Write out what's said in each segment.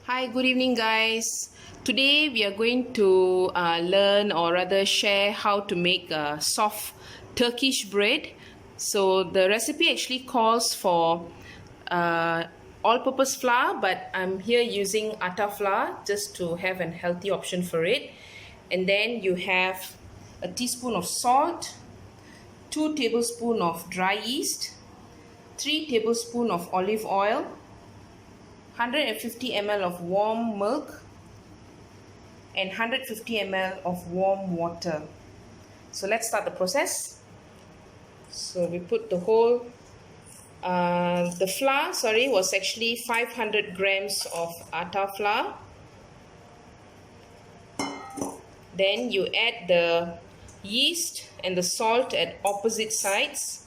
Hi, good evening, guys. Today we are going to learn or rather share how to make soft Turkish bread. So the recipe actually calls for uh, all-purpose flour, but I'm here using atta flour just to have an healthy option for it. And then you have a teaspoon of salt, 2 tablespoons of dry yeast, 3 tablespoons of olive oil, 150 ml of warm milk, and 150 ml of warm water. So let's start the process. So we put the whole, the flour, was actually 500 grams of atta flour. Then you add the yeast and the salt at opposite sides.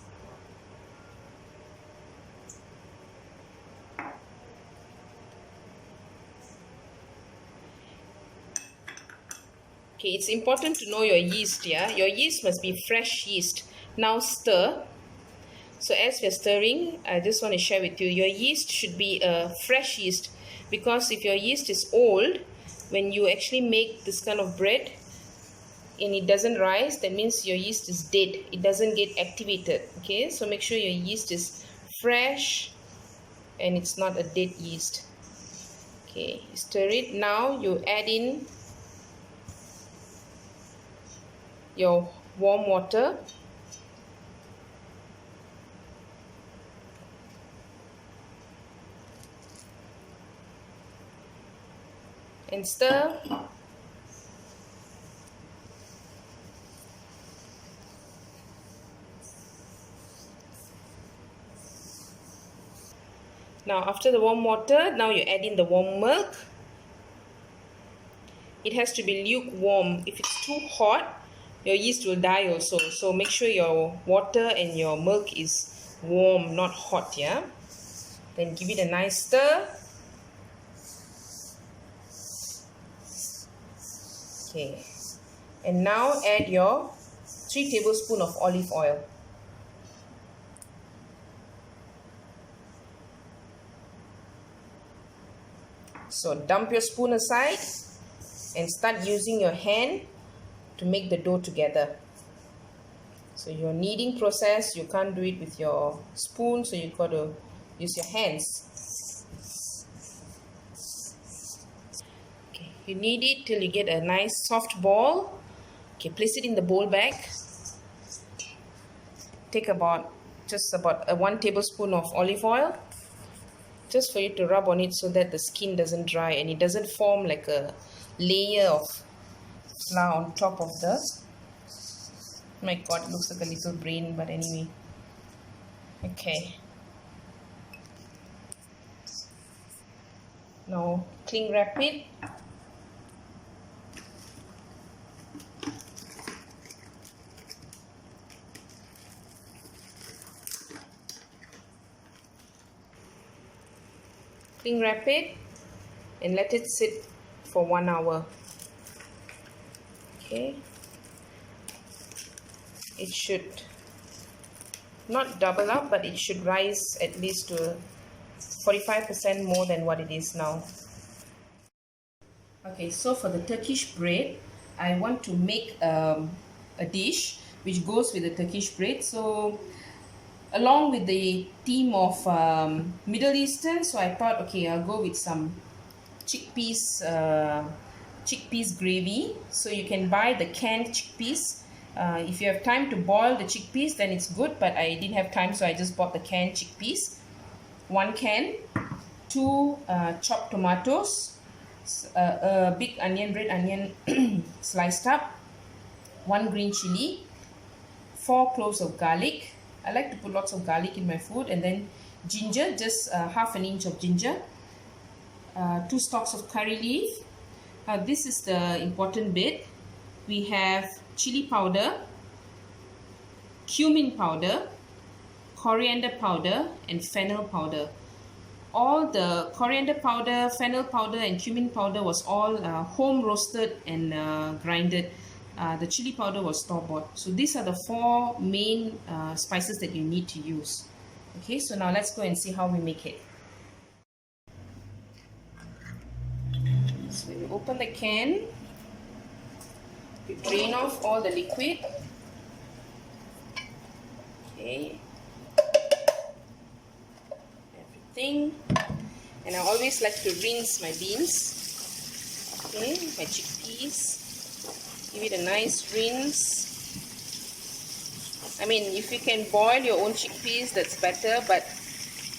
Okay, it's important to know your yeast, yeah? Your yeast must be fresh yeast. Now stir. So as we're stirring, I just want to share with you, your yeast should be a fresh yeast, because if your yeast is old, when you actually make this kind of bread and it doesn't rise, that means your yeast is dead. It doesn't get activated, okay? So make sure your yeast is fresh and it's not a dead yeast. Okay, stir it. Now you add in your warm water. And stir. Now after the warm water, now you add in the warm milk. It has to be lukewarm. If it's too hot, your yeast will die also. So make sure your water and your milk is warm, not hot, yeah? Then give it a nice stir. Okay. And now add your 3 tablespoons of olive oil. So dump your spoon aside and start using your hand to make the dough together. So your kneading process, you can't do it with your spoon, so you've got to use your hands. Okay, you knead it till you get a nice soft ball. Okay, place it in the bowl bag. Take just about 1 tablespoon of olive oil, just for you to rub on it so that the skin doesn't dry and it doesn't form like a layer of flour on top of the, my god, it looks like a little brain, but anyway. Okay, now cling wrap it. Cling wrap it and let it sit for 1 hour. Okay, it should not double up, but it should rise at least to 45% more than what it is now. Okay, so for the Turkish bread, I want to make a dish which goes with the Turkish bread. So along with the theme of Middle Eastern, so I thought, okay, I'll go with some chickpeas gravy. So you can buy the canned chickpeas. If you have time to boil the chickpeas, then it's good, but I didn't have time, so I just bought the canned chickpeas. 1 can, 2 chopped tomatoes, a big onion, red onion sliced up, 1 green chili, 4 cloves of garlic. I like to put lots of garlic in my food. And then ginger, just half an inch of ginger, 2 stalks of curry leaf. This is the important bit. We have chili powder, cumin powder, coriander powder, and fennel powder. All the coriander powder, fennel powder, and cumin powder was all home roasted and grinded. The chili powder was store-bought. So these are the 4 main spices that you need to use. Okay, so now let's go and see how we make it. So you open the can, you drain off all the liquid. Okay, everything. And I always like to rinse my beans. Okay, my chickpeas. Give it a nice rinse. I mean, if you can boil your own chickpeas, that's better, but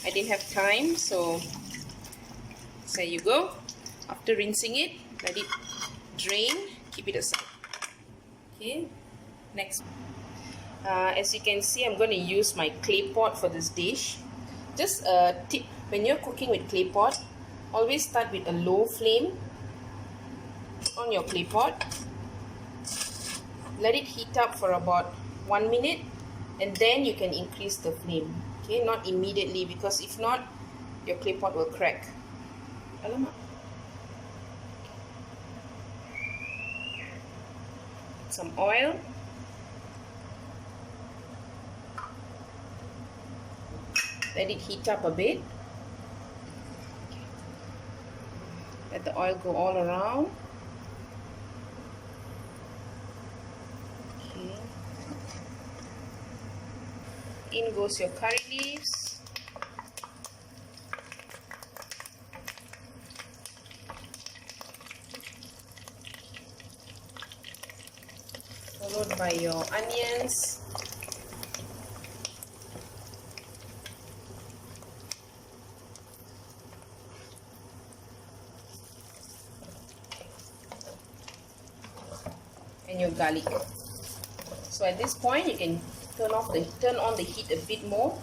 I didn't have time, so there you go. After rinsing it, let it drain, keep it aside. Okay, next. As you can see, I'm going to use my clay pot for this dish. Just a tip, when you're cooking with clay pot, always start with a low flame on your clay pot. Let it heat up for about 1 minute, and then you can increase the flame. Okay, not immediately, because if not, your clay pot will crack. Alamak. Some oil. Let it heat up a bit. Let the oil go all around. Okay. In goes your curry leaves. Followed by your onions. And your garlic. So at this point you can turn on the heat a bit more.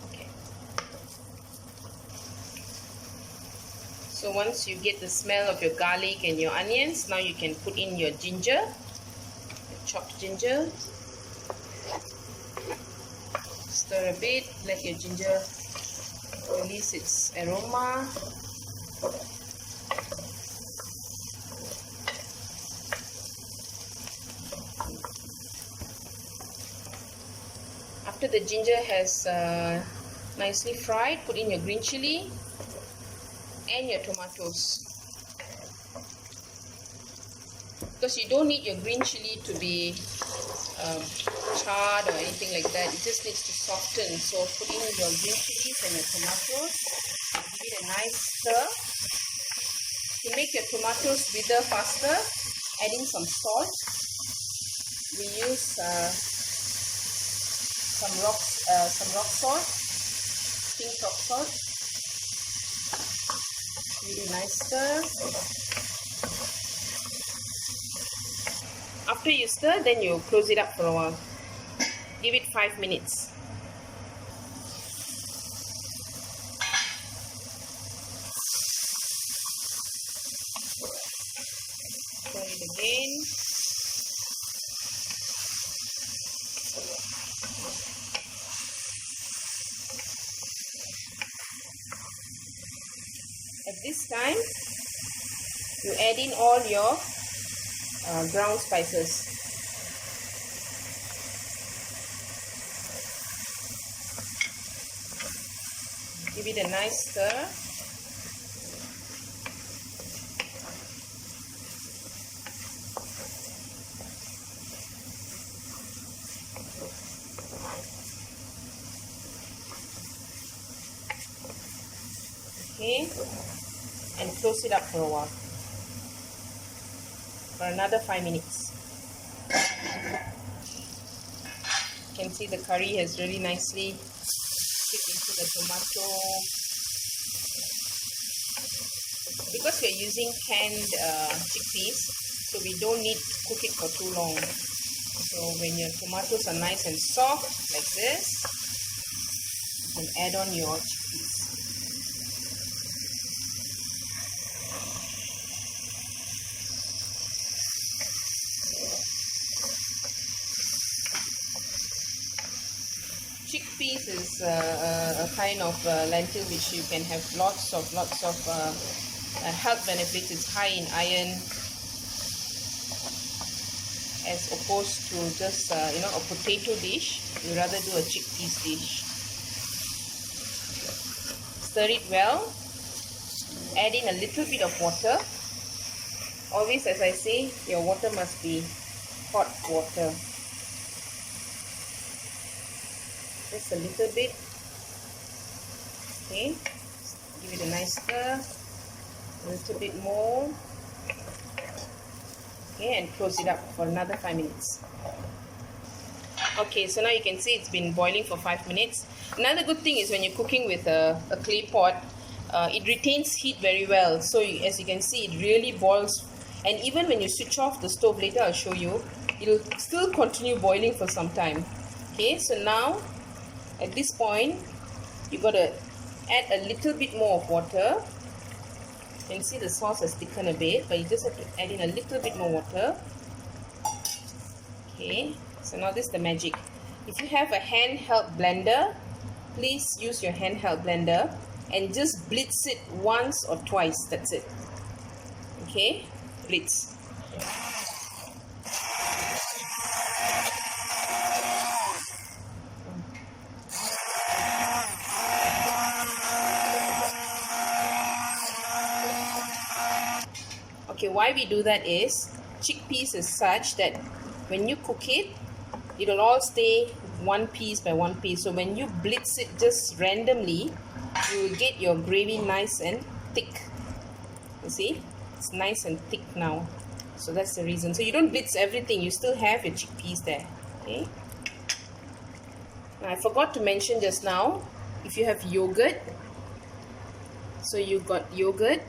Okay. So once you get the smell of your garlic and your onions, now you can put in your ginger, your chopped ginger. Stir a bit, let your ginger release its aroma. After the ginger has nicely fried, put in your green chili and your tomatoes. Because you don't need your green chili to be charred or anything like that. It just needs to soften. So put in your green chilies and your tomatoes. Give it a nice stir. To make your tomatoes wither faster, add in some salt. We use some rock salt, pink rock salt. Give it a nice stir. After you stir, then you close it up for a while. Give it 5 minutes. Stir it again. At this time, you add in all your ground spices. Give it a nice stir. Okay, and close it up for a while. For another 5 minutes. You can see the curry has really nicely cooked into the tomato. Because we are using canned chickpeas, so we don't need to cook it for too long. So when your tomatoes are nice and soft like this, you can add on your chickpeas. Chickpeas is a kind of lentil which you can have lots of health benefits. It's high in iron, as opposed to just a potato dish. You rather do a chickpeas dish. stir it well. Add in a little bit of water. Always, as I say, your water must be hot water. Just a little bit. Okay, give it a nice stir. A little bit more. Okay, and close it up for another 5 minutes. Okay, so now you can see it's been boiling for 5 minutes. Another good thing is when you're cooking with a clay pot, it retains heat very well. So as you can see, it really boils. And even when you switch off the stove, later I'll show you, it'll still continue boiling for some time. Okay, so now at this point, you got to add a little bit more of water. You can see the sauce has thickened a bit, but you just have to add in a little bit more water. Okay, so now this is the magic. If you have a handheld blender, please use your handheld blender and just blitz it once or twice. That's it. Okay, blitz. Okay, why we do that is chickpeas is such that when you cook it, it'll all stay one piece by one piece. So when you blitz it just randomly, you will get your gravy nice and thick. You see, it's nice and thick now. So that's the reason. So you don't blitz everything, you still have your chickpeas there. Okay. Now, I forgot to mention just now, if you have yogurt, so you've got yogurt,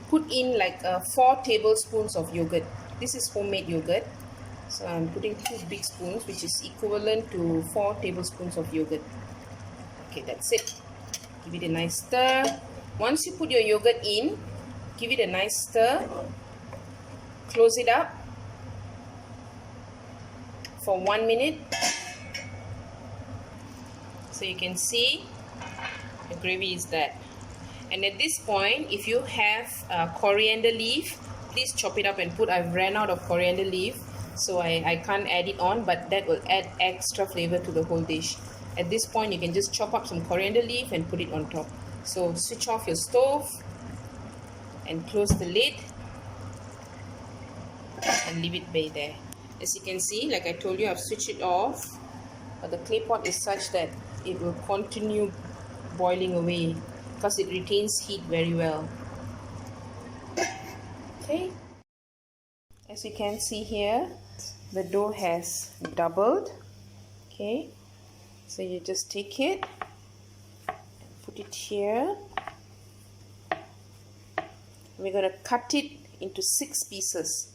put in like 4 tablespoons of yogurt. This is homemade yogurt. So I'm putting 2 big spoons, which is equivalent to 4 tablespoons of yogurt. Okay, that's it. Give it a nice stir. Once you put your yogurt in, give it a nice stir. Close it up for 1 minute. So you can see the gravy is that. And at this point, if you have coriander leaf, please chop it up and put. I've ran out of coriander leaf, so I can't add it on, but that will add extra flavor to the whole dish. At this point, you can just chop up some coriander leaf and put it on top. So switch off your stove and close the lid and leave it be there. As you can see, like I told you, I've switched it off, but the clay pot is such that it will continue boiling away because it retains heat very well. Okay, as you can see here, the dough has doubled. Okay, so you just take it, put it here. We're going to cut it into 6 pieces,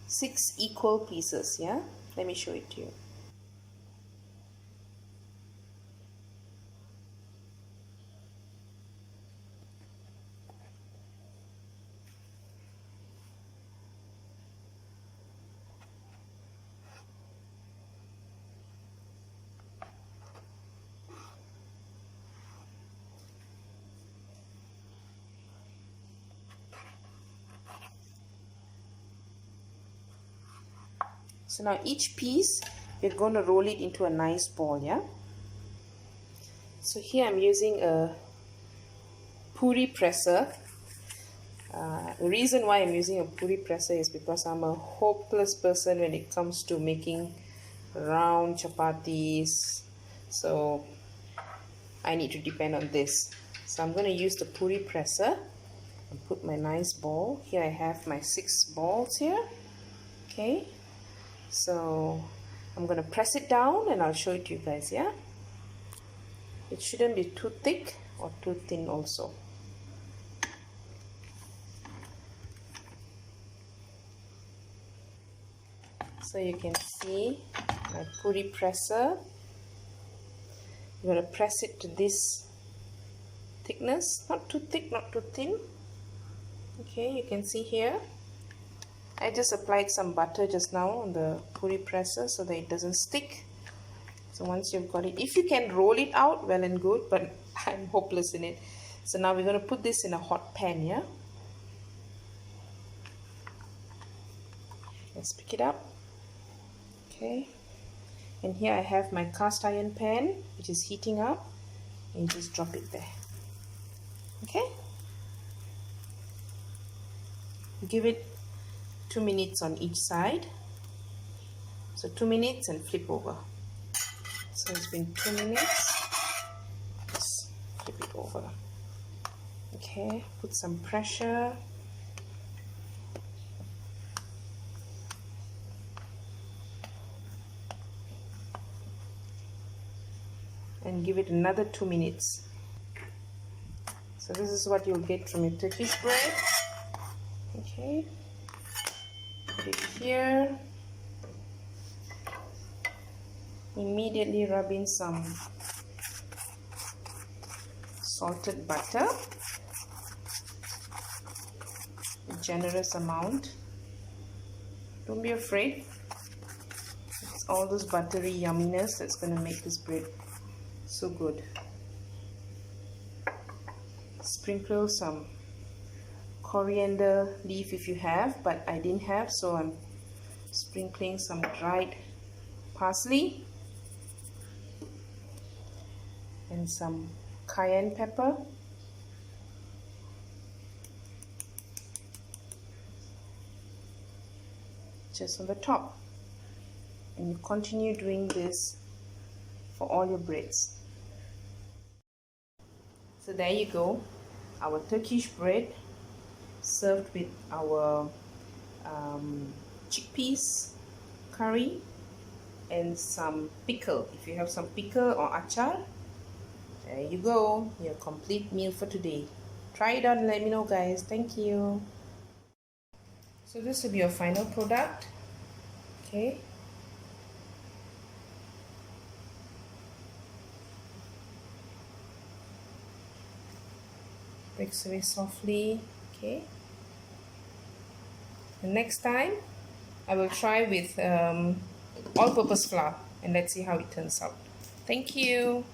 6 equal pieces. Yeah, let me show it to you. So now each piece, we're going to roll it into a nice ball, yeah? So here I'm using a poori presser. The reason why I'm using a poori presser is because I'm a hopeless person when it comes to making round chapatis. So I need to depend on this. So I'm going to use the poori presser and put my nice ball. Here I have my 6 balls here. Okay. So I'm going to press it down and I'll show it to you guys, yeah? It shouldn't be too thick or too thin also. So you can see my poori presser. I'm going to press it to this thickness, not too thick, not too thin. Okay, you can see here. I just applied some butter just now on the poori presser so that it doesn't stick. So once you've got it, if you can roll it out, well and good, but I'm hopeless in it. So now we're going to put this in a hot pan, yeah? Let's pick it up. Okay. And here I have my cast iron pan, which is heating up. And you just drop it there. Okay, give it 2 minutes on each side. So 2 minutes and flip over. So it's been 2 minutes. Just flip it over. Okay, put some pressure. And give it another 2 minutes. So this is what you'll get from your Turkish bread. Okay, put it here. Immediately rub in some salted butter, a generous amount. Don't be afraid. It's all this buttery yumminess that's going to make this bread so good. Sprinkle some coriander leaf if you have, but I didn't have, so I'm sprinkling some dried parsley and some cayenne pepper. Just on the top. And you continue doing this for all your breads. So there you go, our Turkish bread served with our chickpeas curry and some pickle. If you have some pickle or achar, there you go, your complete meal for today. Try it out and let me know, guys. Thank you. So this will be your final product. Okay. Breaks away softly. Okay. The next time I will try with all-purpose flour and let's see how it turns out. Thank you.